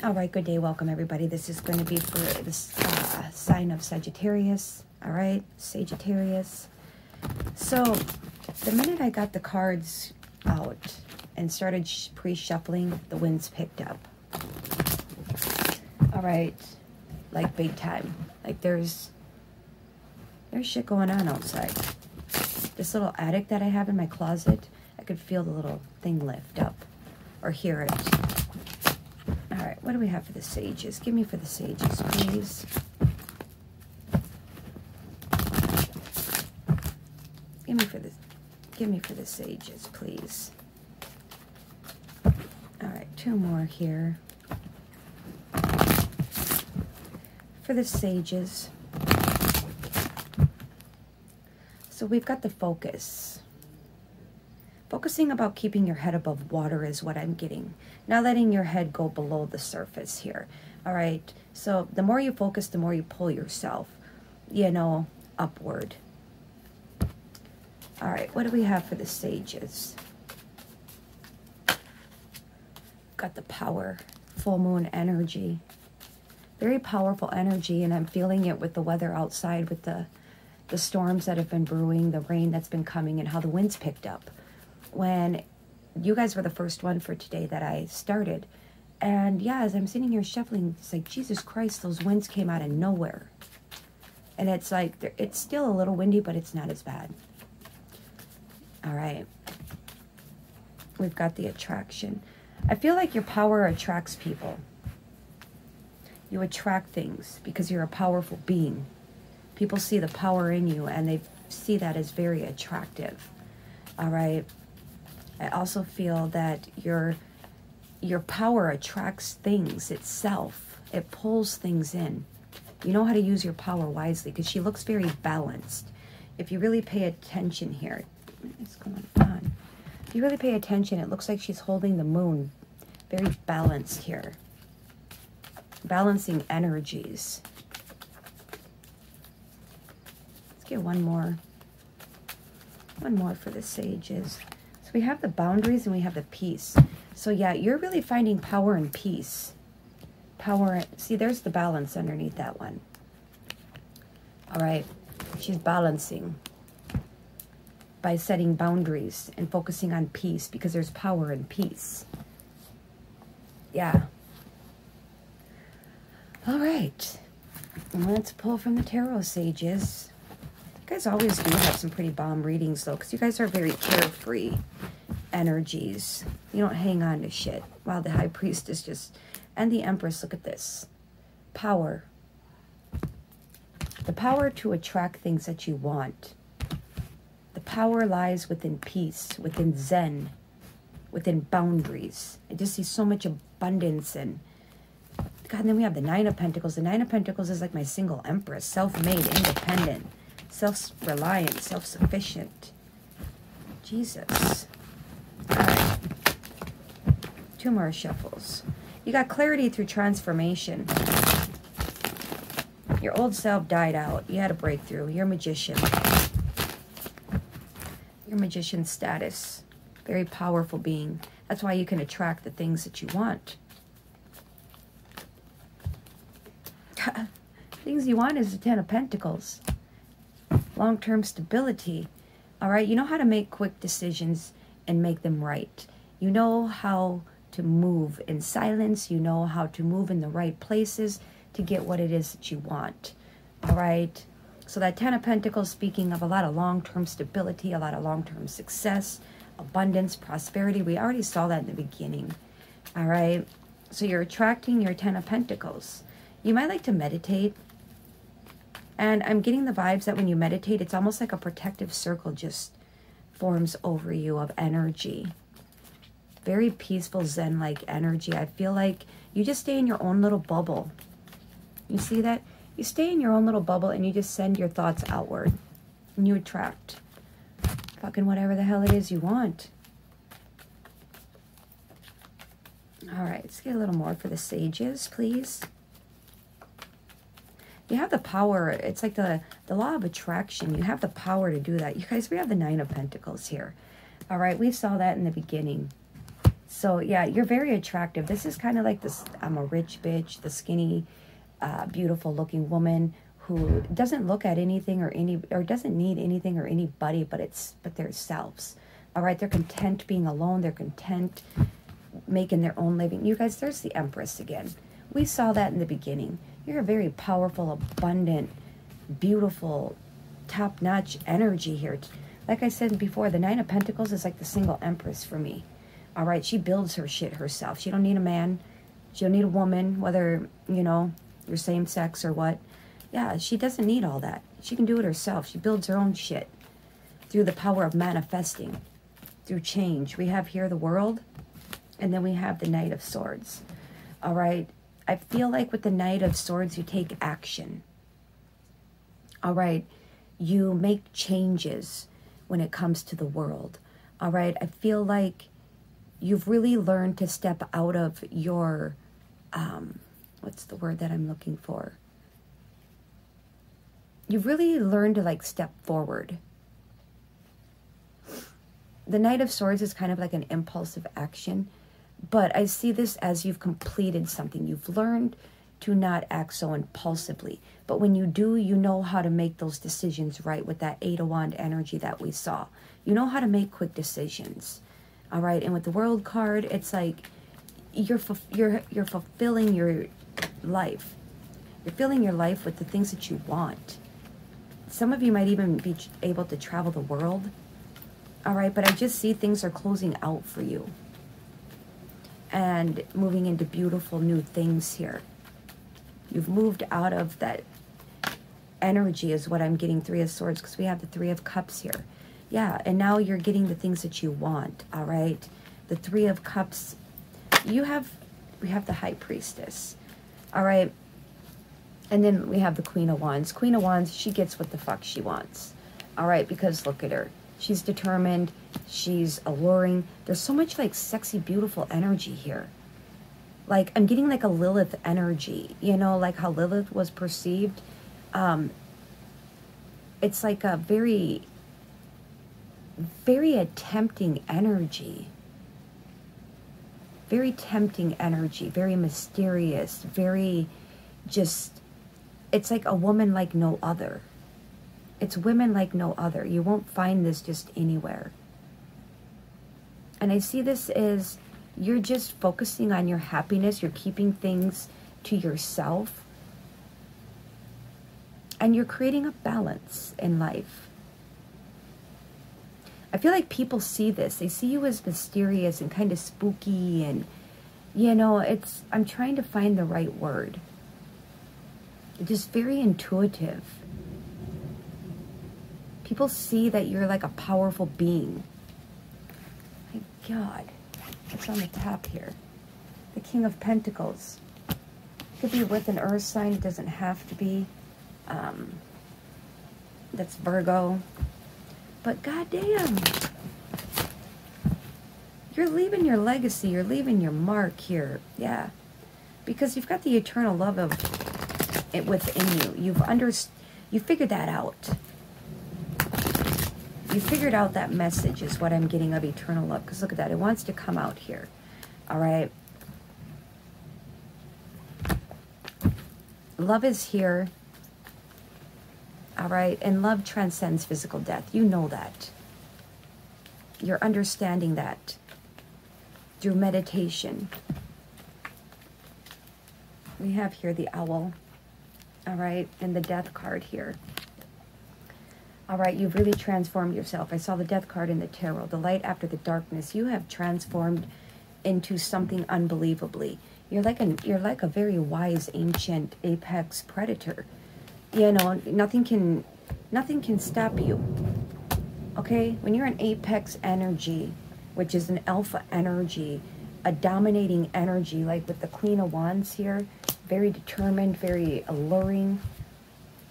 All right, good day. Welcome, everybody. This is going to be for the sign of Sagittarius. All right, Sagittarius. So the minute I got the cards out and started pre-shuffling, the winds picked up. All right, like big time. Like there's shit going on outside. This little attic that I have in my closet, I could feel the little thing lift up or hear it. All right, what do we have for the sages? Give me for the sages, please. Give me for the sages, please. All right, two more here. For the sages. So we've got the focus. Focusing about keeping your head above water is what I'm getting. Not letting your head go below the surface here. All right. So the more you focus, the more you pull yourself, you know, upward. All right. What do we have for the sages? Got the power, full moon energy. Very powerful energy, and I'm feeling it with the weather outside, with the storms that have been brewing, the rain that's been coming, and how the winds picked up. When you guys were the first one for today that I started. And yeah, as I'm sitting here shuffling, it's like, Jesus Christ, those winds came out of nowhere. And it's like, it's still a little windy, but it's not as bad. All right. We've got the attraction. I feel like your power attracts people. You attract things because you're a powerful being. People see the power in you and they see that as very attractive. All right. I also feel that your power attracts things itself. It pulls things in. You know how to use your power wisely because she looks very balanced. If you really pay attention here, what is going on? If you really pay attention, it looks like she's holding the moon. Very balanced here. Balancing energies. Let's get one more. One more for the sages. So we have the boundaries and we have the peace. So yeah, you're really finding power and peace. Power, see, there's the balance underneath that one. All right, she's balancing by setting boundaries and focusing on peace because there's power in peace. Yeah. All right, let's pull from the tarot sages. You guys always do have some pretty bomb readings, though, because you guys are very carefree energies. You don't hang on to shit. Wow, the High Priestess just... And the Empress, look at this. Power. The power to attract things that you want. The power lies within peace, within Zen, within boundaries. I just see so much abundance and... God, and then we have the Nine of Pentacles. The Nine of Pentacles is like my single Empress. Self-made, independent. Self-reliant, self-sufficient. Jesus. All right. Two more shuffles. You got clarity through transformation. Your old self died out. You had a breakthrough. You're a magician. Your magician status. Very powerful being. That's why you can attract the things that you want. Things you want is the Ten of Pentacles. Long-term stability. All right, you know how to make quick decisions and make them right. You know how to move in silence. You know how to move in the right places to get what it is that you want. All right, so that Ten of Pentacles, speaking of a lot of long-term stability, a lot of long-term success, abundance, prosperity. We already saw that in the beginning. All right, so you're attracting your Ten of Pentacles. You might like to meditate. And I'm getting the vibes that when you meditate, it's almost like a protective circle just forms over you of energy. Very peaceful, Zen-like energy. I feel like you just stay in your own little bubble. You see that? You stay in your own little bubble and you just send your thoughts outward. And you attract fucking whatever the hell it is you want. All right, let's get a little more for the sages, please. You have the power. It's like the law of attraction. You have the power to do that. You guys, we have the Nine of Pentacles here. All right, we saw that in the beginning. So yeah, you're very attractive. This is kind of like this, I'm a rich bitch, the skinny, beautiful looking woman who doesn't look at anything or doesn't need anything or anybody but their selves. All right, they're content being alone. They're content making their own living. You guys, there's the Empress again. We saw that in the beginning. You're a very powerful, abundant, beautiful, top-notch energy here. Like I said before, the Nine of Pentacles is like the single Empress for me. All right, she builds her shit herself. She don't need a man. She don't need a woman, whether, you know, you're same sex or what. Yeah, she doesn't need all that. She can do it herself. She builds her own shit through the power of manifesting, through change. We have here the World, and then we have the Knight of Swords. All right, I feel like with the Knight of Swords, you take action. All right, you make changes when it comes to the world. All right, I feel like you've really learned to step out of your, what's the word that I'm looking for? You've really learned to like step forward. The Knight of Swords is kind of like an impulsive action, but I see this as you've completed something. You've learned to not act so impulsively. But when you do, you know how to make those decisions right with that Eight of Wands energy that we saw. You know how to make quick decisions. All right, and with the World card, it's like you're fulfilling your life. You're filling your life with the things that you want. Some of you might even be able to travel the world. All right, but I just see things are closing out for you and moving into beautiful new things here. You've moved out of that energy is what I'm getting, Three of Swords, because we have the Three of Cups here. Yeah, and now you're getting the things that you want, all right? The Three of Cups, we have the High Priestess, all right? And then we have the Queen of Wands. Queen of Wands, she gets what the fuck she wants, all right? Because look at her. She's determined. She's alluring. There's so much like sexy, beautiful energy here. Like I'm getting like a Lilith energy, you know, like how Lilith was perceived. It's like a very, very tempting energy. Very tempting energy. Very mysterious. Very just, it's like a woman like no other. It's women like no other. You won't find this just anywhere. And I see this as you're just focusing on your happiness. You're keeping things to yourself. And you're creating a balance in life. I feel like people see this. They see you as mysterious and kind of spooky. And, you know, I'm trying to find the right word. Just very intuitive. People see that you're like a powerful being. My God. What's on the top here? The King of Pentacles. Could be with an earth sign. It doesn't have to be. That's Virgo. But goddamn. You're leaving your legacy. You're leaving your mark here. Yeah. Because you've got the eternal love of it within you. You figured that out. You figured out that message is what I'm getting of eternal love. Because look at that. It wants to come out here. All right. Love is here. All right. And love transcends physical death. You know that. You're understanding that through meditation. We have here the owl. All right. And the death card here. All right, you've really transformed yourself. I saw the death card in the tarot. The light after the darkness. You have transformed into something unbelievably. You're like a very wise, ancient apex predator. You know, nothing can stop you. Okay? When you're an apex energy, which is an alpha energy, a dominating energy, like with the Queen of Wands here, very determined, very alluring.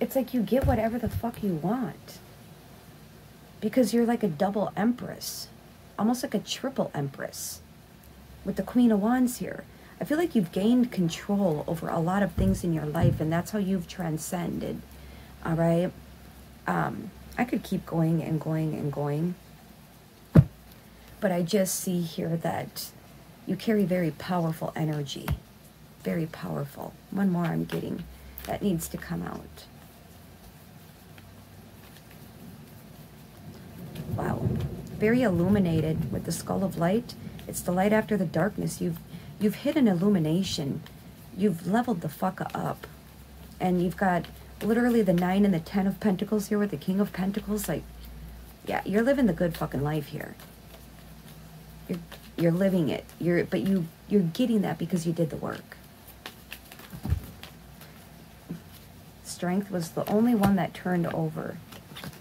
It's like you get whatever the fuck you want. Because you're like a double empress. Almost like a triple empress. With the Queen of Wands here. I feel like you've gained control over a lot of things in your life. And that's how you've transcended. All right? I could keep going and going and going. But I just see here that You carry very powerful energy. Very powerful. One more I'm getting. That needs to come out. Wow. Very illuminated with the skull of light. It's the light after the darkness. You've hit an illumination. You've leveled the fuck up. And you've got literally the 9 and the 10 of Pentacles here with the King of Pentacles. Like, yeah, you're living the good fucking life here. You're living it. But you're getting that because you did the work. Strength was the only one that turned over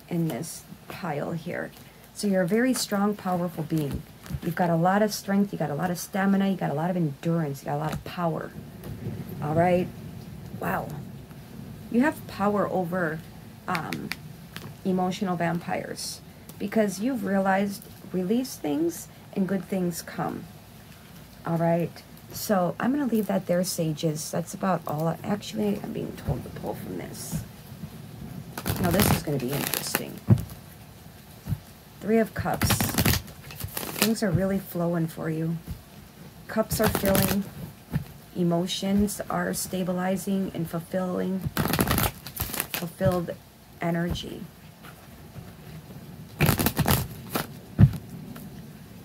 in this pile here. So you're a very strong, powerful being. You've got a lot of strength. You got a lot of stamina. You got a lot of endurance. You got a lot of power. All right. Wow. You have power over emotional vampires because you've realized release things and good things come. All right. So I'm going to leave that there, sages. That's about all. Actually, I'm being told to pull from this. Now, this is going to be interesting. 3 of Cups. Things are really flowing for you. Cups are filling. Emotions are stabilizing and fulfilled energy.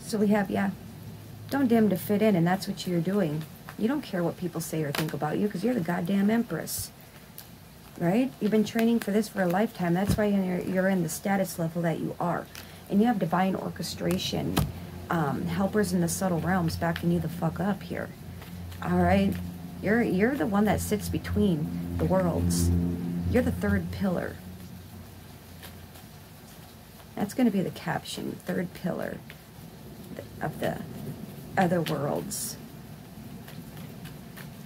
So we have, yeah, don't dim to fit in, and that's what you're doing. You don't care what people say or think about you because you're the goddamn empress, right? You've been training for this for a lifetime. That's why you're in the status level that you are. And you have divine orchestration, helpers in the subtle realms backing you the fuck up here. All right? You're the one that sits between the worlds. You're the third pillar. That's going to be the caption, third pillar of the other worlds.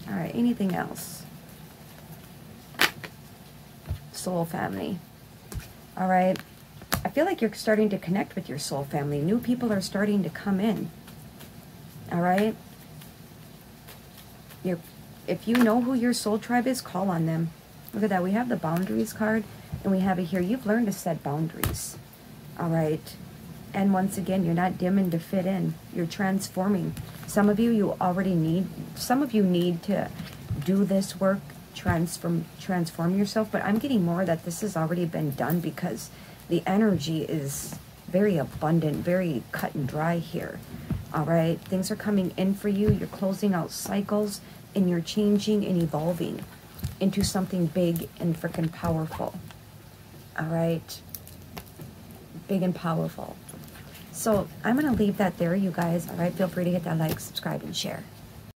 All right, anything else? Soul family. All right. I feel like you're starting to connect with your soul family. New people are starting to come in. All right? If you know who your soul tribe is, call on them. Look at that. We have the boundaries card, and we have it here. You've learned to set boundaries. All right? And once again, you're not dimming to fit in. You're transforming. Some of you need to do this work, transform yourself, but I'm getting more that this has already been done because the energy is very abundant, very cut and dry here. All right? Things are coming in for you. You're closing out cycles, and you're changing and evolving into something big and freaking powerful. All right? Big and powerful. So I'm going to leave that there, you guys. All right? Feel free to hit that like, subscribe, and share.